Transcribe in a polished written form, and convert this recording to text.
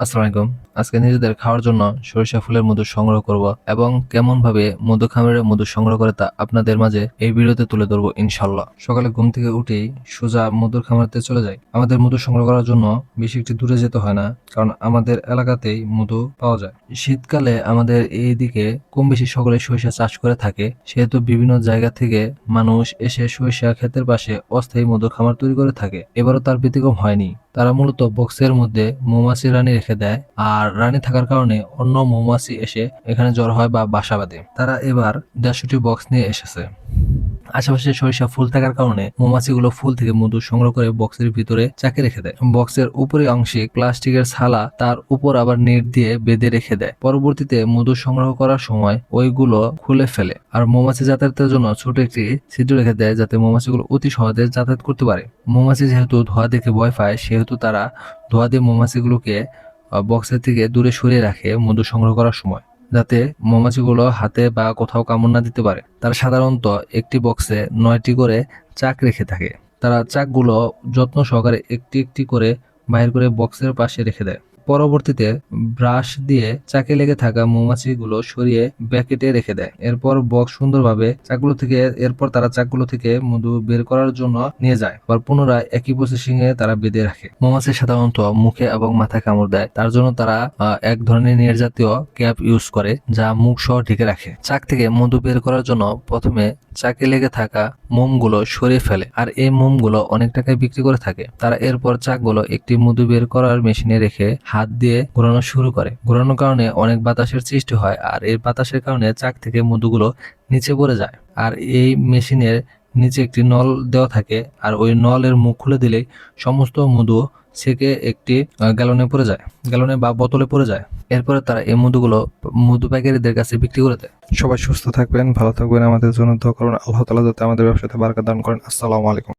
আসসালামু আলাইকুম। আজকে নিজেদের খাওয়ার জন্য সরিষা ফুলের মধু সংগ্রহ করব এবং কেমন ভাবে মধু খামারে মধু সংগ্রহ করে তা আপনাদের মাঝে এই ভিডিওতে তুলে ধরবো ইনশাল্লাহ। সকালে ঘুম থেকে উঠেই সোজা মধুর খামারতে চলে যাই। আমাদের মধু সংগ্রহ করার জন্য বেশি একটু দূরে যেতে হয় না, কারণ আমাদের এলাকাতেই মধু পাওয়া যায়। শীতকালে আমাদের এইদিকে কম বেশি সকলে সরিষা চাষ করে থাকে, সেহেতু বিভিন্ন জায়গা থেকে মানুষ এসে সরিষা ক্ষেতের পাশে অস্থায়ী মধু খামার তৈরি করে থাকে। এবারও তার ব্যতিক্রম হয়নি। তারা মূলত বক্সের মধ্যে মৌমাছি রানী রেখে দেয়, আর রানী থাকার কারণে অন্য মৌমাছি এসে এখানে জড়ো হয় বা বাসা বাঁধে। তারা এবার 150টি বক্স নিয়ে এসেছে। আশেপাশে সরিষা ফুল থাকার কারণে মৌমাছিগুলো ফুল থেকে মধু সংগ্রহ করে বক্সের ভিতরে চাকে রেখে দেয়। বক্সের উপরে অংশে প্লাস্টিকের ছালা, তার উপর আবার নেট দিয়ে বেঁধে রেখে দেয়। পরবর্তীতে মধু সংগ্রহ করার সময় ওইগুলো খুলে ফেলে আর মৌমাছি যাতায়াতের জন্য ছোট একটি ছিদ্র রেখে দেয়, যাতে মৌমাছিগুলো অতি সহজে যাতায়াত করতে পারে। মৌমাছি যেহেতু ধোঁয়া দেখে ভয় পায়, সেহেতু তারা ধোঁয়া দিয়ে মৌমাছিগুলোকে বক্সের থেকে দূরে সরিয়ে রাখে মধু সংগ্রহ করার সময়, যাতে মৌমাছিগুলো হাতে বা কোথাও কামড় না দিতে পারে। তারা সাধারণত একটি বক্সে 9টি করে চাক রেখে থাকে। তারা চাকগুলো যত্ন সহকারে একটি একটি করে বাইর করে বক্সের পাশে রেখে দেয়। পরবর্তীতে ব্রাশ দিয়ে চাকে লেগে থাকা মৌমাছিগুলো সরিয়ে ব্যাকেটে রেখে দেয়। এরপর বক্স সুন্দরভাবে তারা চাকগুলো থেকে মধু বের করার জন্য নিয়ে যায়। আবার পুনরায় একই প্রসেসিং এ তারা বেঁধে রাখে। মৌমাছি সাধারণত মুখে এবং মাথায় কামড় দেয়, তার জন্য তারা এক ধরনের নেট জাতীয় ক্যাপ ইউজ করে, যা মুখ সহ ঢেকে রাখে। চাক থেকে মধু বের করার জন্য প্রথমে চাকে লেগে থাকা মোমগুলো সরিয়ে ফেলে, আর এই মোমগুলো অনেক টাকায় বিক্রি করে থাকে। তারা এরপর চাকগুলো একটি মধু বের করার মেশিনে রেখে হাত দিয়ে ঘোরানো শুরু করে। ঘোরানোর কারণে অনেক বাতাসের সৃষ্টি হয়, আর এই বাতাসের কারণে চাক থেকে মধুগুলো নিচে পড়ে যায়। আর এই মেশিনের নিচে একটি নল দেওয়া থাকে, আর ওই নলের মুখ খুলে দিলেই সমস্ত মধু ছেঁকে একটি গ্যালনে পড়ে যায়, গ্যালনে বা বোতলে পড়ে যায়। এরপরে তারা এই মধুগুলো মধু পাইকারীদের কাছে বিক্রি করে দেয়। সবাই সুস্থ থাকবেন, ভালো থাকবেন, আমাদের জন্য দোয়া করুন। আল্লাহ তাআলা যাতে আমাদের ব্যবসাতে বারাকাত দান করেন। আসসালামু আলাইকুম।